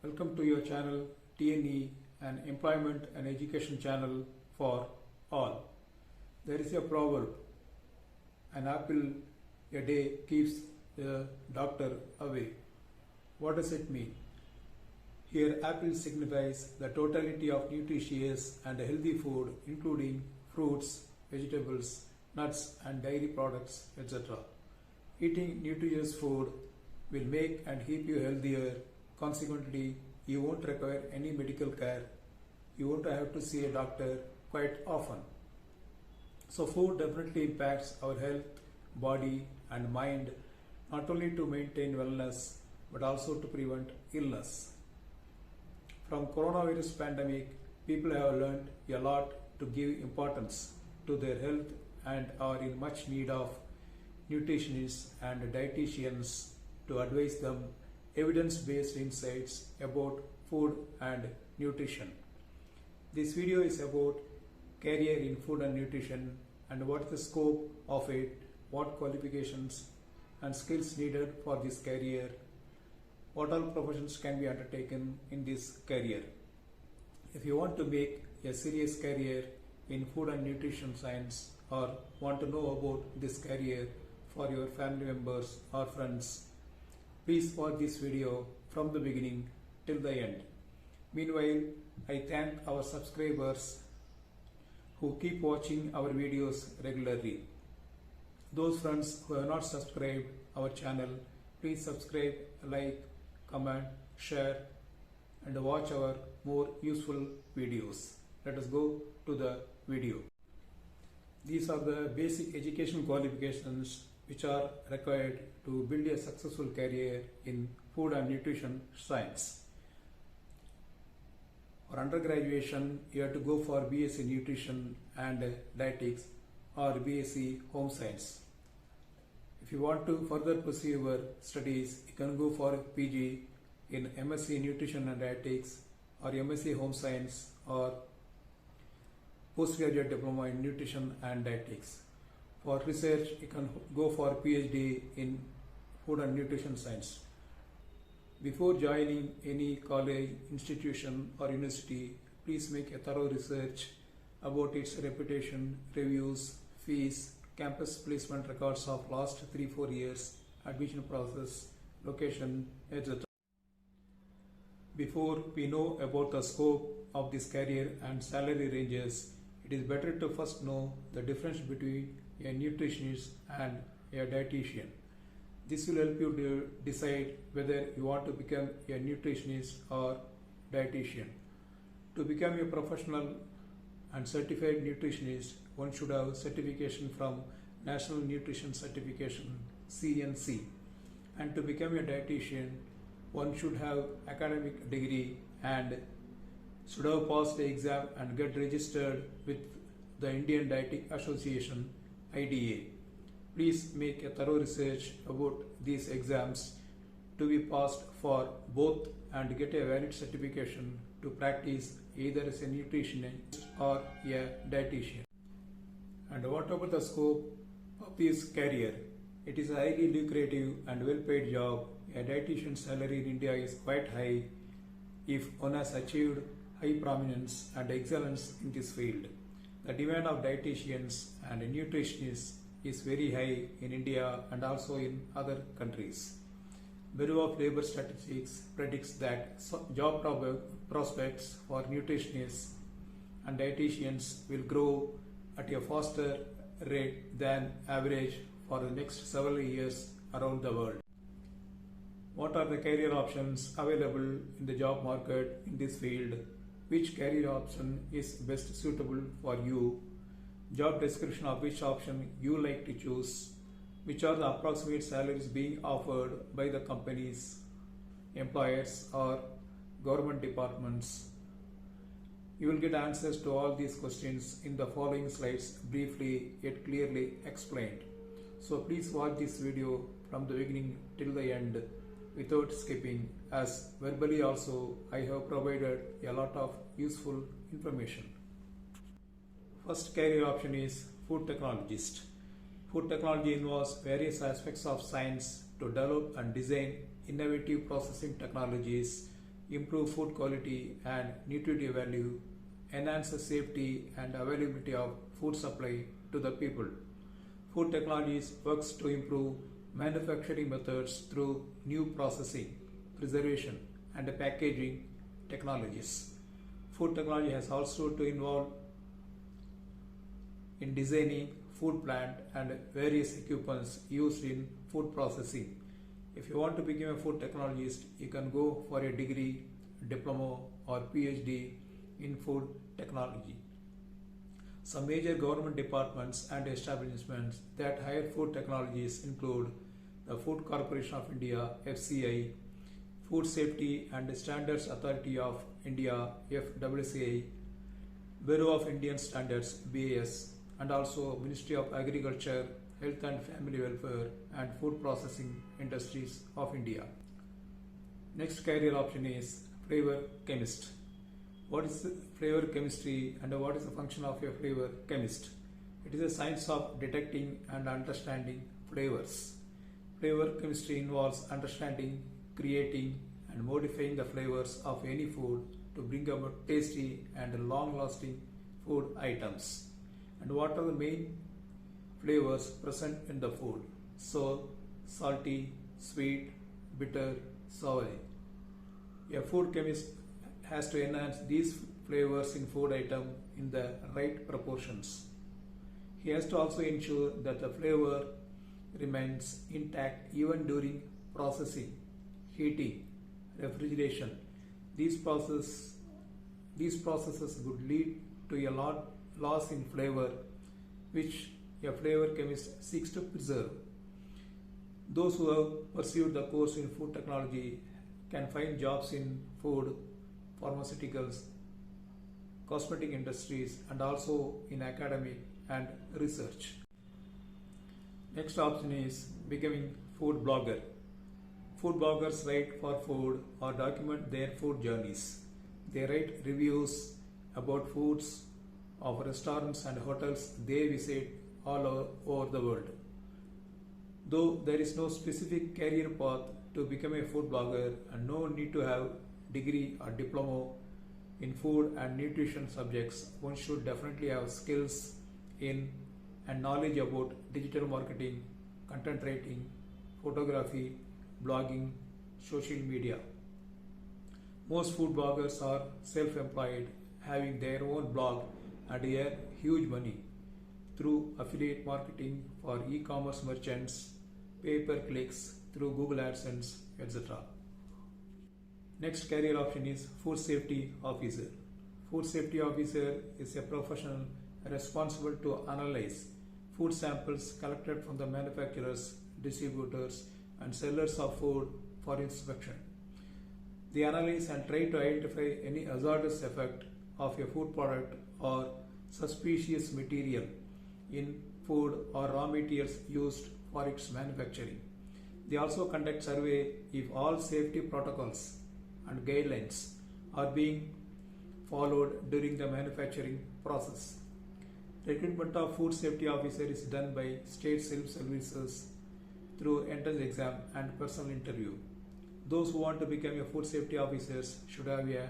Welcome to your channel TNE, an employment and education channel for all. There is a proverb, an apple a day keeps the doctor away. What does it mean? Here apple signifies the totality of nutritious and healthy food including fruits, vegetables, nuts and dairy products, etc. Eating nutritious food will make and keep you healthier. Consequently, you won't require any medical care. You won't have to see a doctor quite often. So food definitely impacts our health, body and mind, not only to maintain wellness but also to prevent illness. From coronavirus pandemic, people have learned a lot to give importance to their health and are in much need of nutritionists and dietitians to advise them evidence-based insights about food and nutrition. This video is about career in food and nutrition and what is the scope of it, what qualifications and skills needed for this career, what all professions can be undertaken in this career. If you want to make a serious career in food and nutrition science or want to know about this career for your family members or friends, please watch this video from the beginning till the end. Meanwhile, I thank our subscribers who keep watching our videos regularly. Those friends who have not subscribed our channel, please subscribe, like, comment, share and watch our more useful videos. Let us go to the video. These are the basic education qualifications which are required to build a successful career in food and nutrition science. For undergraduation, you have to go for BSc Nutrition and Dietetics or BSc Home Science. If you want to further pursue your studies, you can go for PG in MSc Nutrition and Dietetics or MSc Home Science or Postgraduate Diploma in Nutrition and Dietetics. For research, you can go for PhD in Food and Nutrition Science. Before joining any college, institution or university, please make a thorough research about its reputation, reviews, fees, campus placement records of last 3-4 years, admission process, location, etc. Before we know about the scope of this career and salary ranges, it is better to first know the difference between a nutritionist and a dietitian. This will help you to decide whether you want to become a nutritionist or dietitian. To become a professional and certified nutritionist, one should have certification from National Nutrition Certification (CNC). And to become a dietitian, one should have academic degree and should have passed the exam and get registered with the Indian Dietetic Association (IDA). Please make a thorough research about these exams to be passed for both and get a valid certification to practice either as a nutritionist or a dietitian. And what about the scope of this career? It is a highly lucrative and well-paid job. A dietitian salary in India is quite high if one has achieved high prominence and excellence in this field. The demand of dietitians and nutritionists is very high in India and also in other countries. Bureau of Labour Statistics predicts that job prospects for nutritionists and dietitians will grow at a faster rate than average for the next several years around the world. What are the career options available in the job market in this field? Which career option is best suitable for you? Job description of which option you like to choose? Which are the approximate salaries being offered by the companies, employers or government departments? You will get answers to all these questions in the following slides, briefly yet clearly explained. So please watch this video from the beginning till the end without skipping, as verbally also I have provided a lot of useful information. First career option is food technologist. Food technology involves various aspects of science to develop and design innovative processing technologies improve food quality and nutritive value, enhance the safety and availability of food supply to the people. Food technologies works to improve manufacturing methods through new processing, preservation and packaging technologies. Food technology has also to involve in designing food plant and various equipments used in food processing. If you want to become a food technologist, you can go for a degree, diploma or PhD in food technology. Some major government departments and establishments that hire food technologists include the Food Corporation of India (FCI), Food Safety and Standards Authority of India (FSSAI), Bureau of Indian Standards (BIS), and also Ministry of Agriculture, Health and Family Welfare and Food Processing Industries of India. Next career option is flavor chemist. What is flavor chemistry and what is the function of a flavor chemist? It is a science of detecting and understanding flavors. Flavor chemistry involves understanding, creating and modifying the flavors of any food to bring about tasty and long-lasting food items. And what are the main flavors present in the food? Sour, salty, sweet, bitter, savory. A food chemist has to enhance these flavors in food item in the right proportions. He has to also ensure that the flavor remains intact even during processing, heating, refrigeration. These processes would lead to a loss in flavor, which a flavor chemist seeks to preserve. Those who have pursued the course in food technology can find jobs in food, pharmaceuticals, cosmetic industries, and also in academic and research. Next option is becoming food blogger. Food bloggers write for food or document their food journeys. They write reviews about foods of restaurants and hotels they visit all over the world. Though there is no specific career path to become a food blogger and no need to have degree or diploma in food and nutrition subjects, one should definitely have skills in and knowledge about digital marketing, content writing, photography, blogging, social media. Most food bloggers are self-employed, having their own blog and earn huge money through affiliate marketing for e-commerce merchants, pay-per-clicks through Google AdSense, etc. Next career option is food safety officer. Food safety officer is a professional responsible to analyze food samples collected from the manufacturers, distributors, and sellers of food for inspection. They analyze and try to identify any hazardous effect of a food product or suspicious material in food or raw materials used for its manufacturing. They also conduct survey if all safety protocols and guidelines are being followed during the manufacturing process. Recruitment of food safety officer is done by state self-services through entrance exam and personal interview. Those who want to become a food safety officers should have a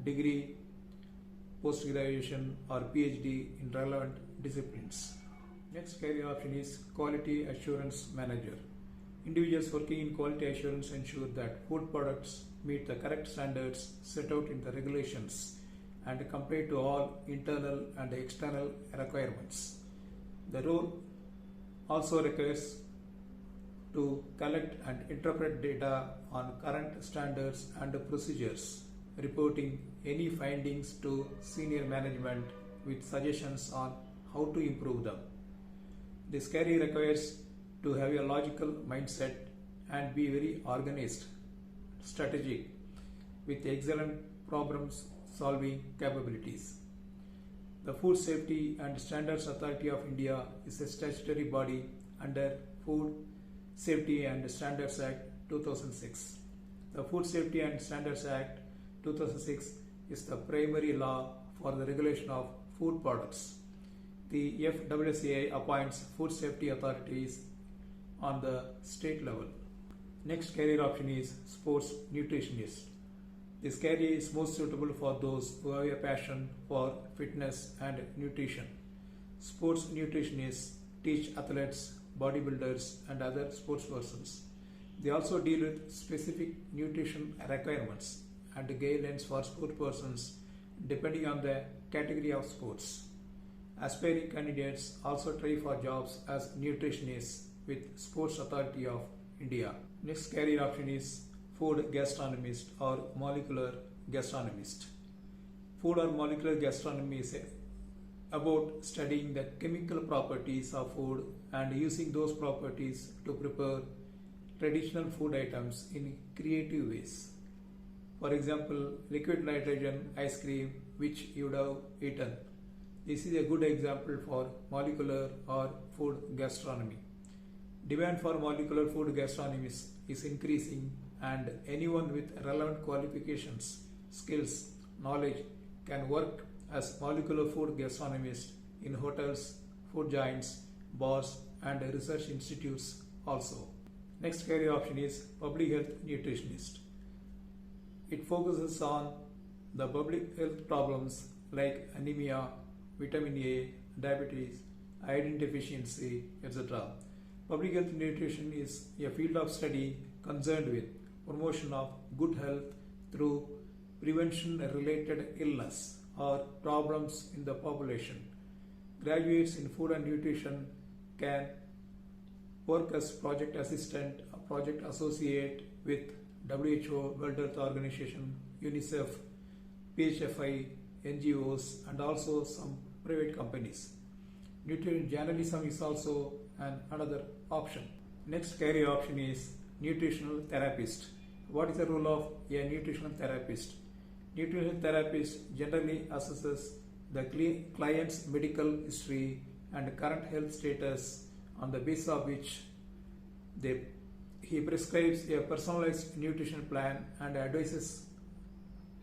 degree, post-graduation or PhD in relevant disciplines. Next career option is quality assurance manager. Individuals working in quality assurance ensure that food products meet the correct standards set out in the regulations and comply to all internal and external requirements. The role also requires to collect and interpret data on current standards and procedures, reporting any findings to senior management with suggestions on how to improve them. This career requires to have a logical mindset and be very organized, strategic, with excellent problem solving capabilities. The Food Safety and Standards Authority of India is a statutory body under Food Safety and Standards Act 2006. The Food Safety and Standards Act 2006 is the primary law for the regulation of food products. The FSSAI appoints food safety authorities on the state level. Next career option is sports nutritionist. This career is most suitable for those who have a passion for fitness and nutrition. Sports nutritionists teach athletes, bodybuilders, and other sports persons. They also deal with specific nutrition requirements and guidelines for sport persons depending on the category of sports. Aspiring candidates also try for jobs as nutritionists with Sports Authority of India. Next career option is food gastronomist or molecular gastronomist. Food or molecular gastronomy is about studying the chemical properties of food and using those properties to prepare traditional food items in creative ways. For example, liquid nitrogen ice cream which you would have eaten. This is a good example for molecular or food gastronomy. Demand for molecular food gastronomy is increasing, and anyone with relevant qualifications, skills, knowledge can work as molecular food gastronomist in hotels, food giants, bars, and research institutes also. Next career option is public health nutritionist. It focuses on the public health problems like anemia, vitamin A, diabetes, iodine deficiency, etc. Public health nutrition is a field of study concerned with promotion of good health through prevention related illness or problems in the population. Graduates in food and nutrition can work as project assistant or project associate with WHO, World Health Organization, UNICEF, PHFI, NGOs, and also some private companies. Nutrition journalism is also another option. Next career option is nutritional therapist. What is the role of a nutritional therapist? Nutritional therapist generally assesses the client's medical history and current health status, on the basis of which he prescribes a personalized nutrition plan and advises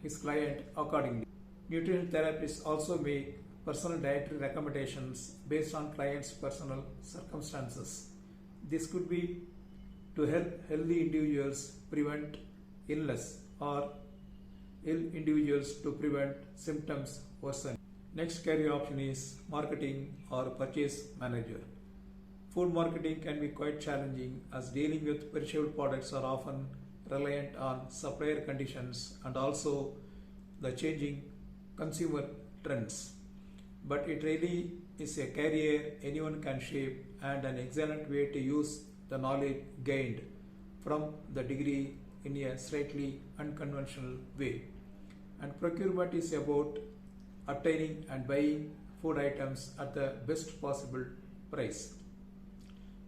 his client accordingly. Nutrition therapists also make personal dietary recommendations based on client's personal circumstances. This could be to help healthy individuals prevent illness or ill individuals to prevent symptoms worsen. Next career option is marketing or purchase manager. Food marketing can be quite challenging as dealing with perishable products are often reliant on supplier conditions and also the changing consumer trends. But it really is a career anyone can shape and an excellent way to use the knowledge gained from the degree in a slightly unconventional way. And procurement is about obtaining and buying food items at the best possible price.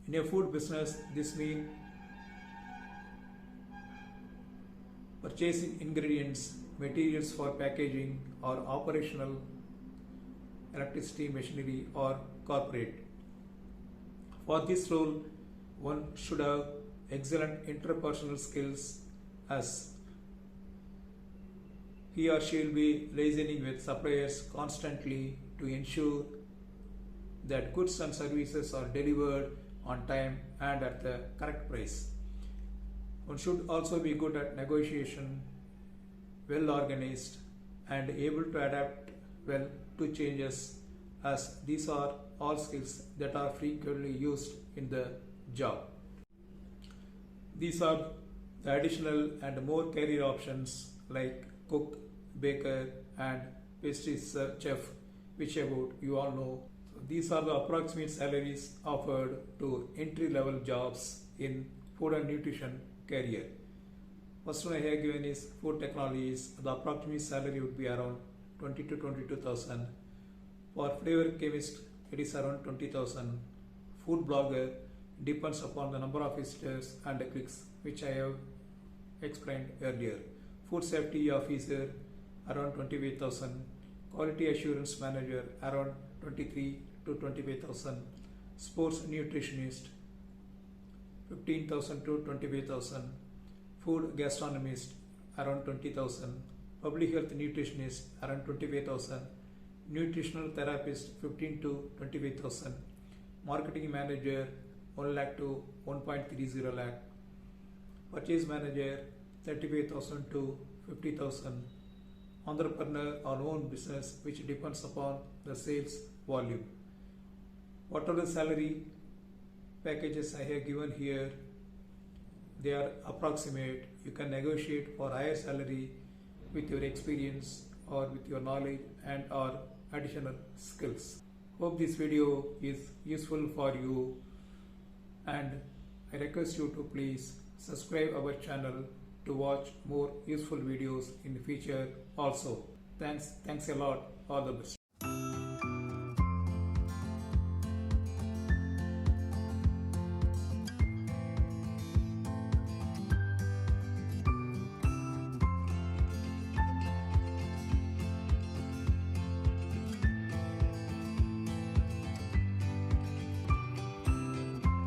In a food business, this means purchasing ingredients, materials for packaging, or operational electricity, machinery, or corporate. For this role, one should have excellent interpersonal skills as he or she will be liaising with suppliers constantly to ensure that goods and services are delivered on time and at the correct price. One should also be good at negotiation, well organized, and able to adapt well to changes, as these are all skills that are frequently used in the job. These are the additional and more career options like cook, baker, and pastry chef, which about you all know. So these are the approximate salaries offered to entry-level jobs in food and nutrition career. First one I have given is food technologies. The approximate salary would be around 20 to 22,000. For flavor chemist, it is around 20,000. Food blogger depends upon the number of visitors and clicks, which I have explained earlier. Food safety officer around 25,000. Quality assurance manager around 23 to 25,000. Sports nutritionist 15,000 to 25,000. Food gastronomist around 20,000. Public health nutritionist around 25,000. Nutritional therapist 15 to 25,000. Marketing manager 1 lakh to 1.30 lakh. Purchase manager 35,000 to 50,000. Entrepreneur or own business which depends upon the sales volume. Whatever salary packages I have given here, they are approximate. You can negotiate for higher salary with your experience or with your knowledge and or additional skills. Hope this video is useful for you, and I request you to please subscribe our channel to watch more useful videos in the future also. Thanks a lot. All the best.